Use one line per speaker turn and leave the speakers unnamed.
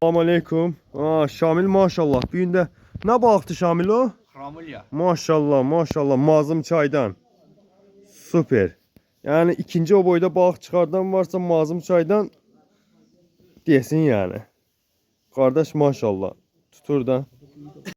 Selamünaleyküm. Şamil maşallah. Bu gün də nə balıqdır Şamil o?
Kramılya.
Maşallah, maşallah. Mazım çaydan. Süper. Yani ikinci o boyda balıq çıxardan varsa Mazım çaydan desin yani. Kardeş maşallah. Tutur da.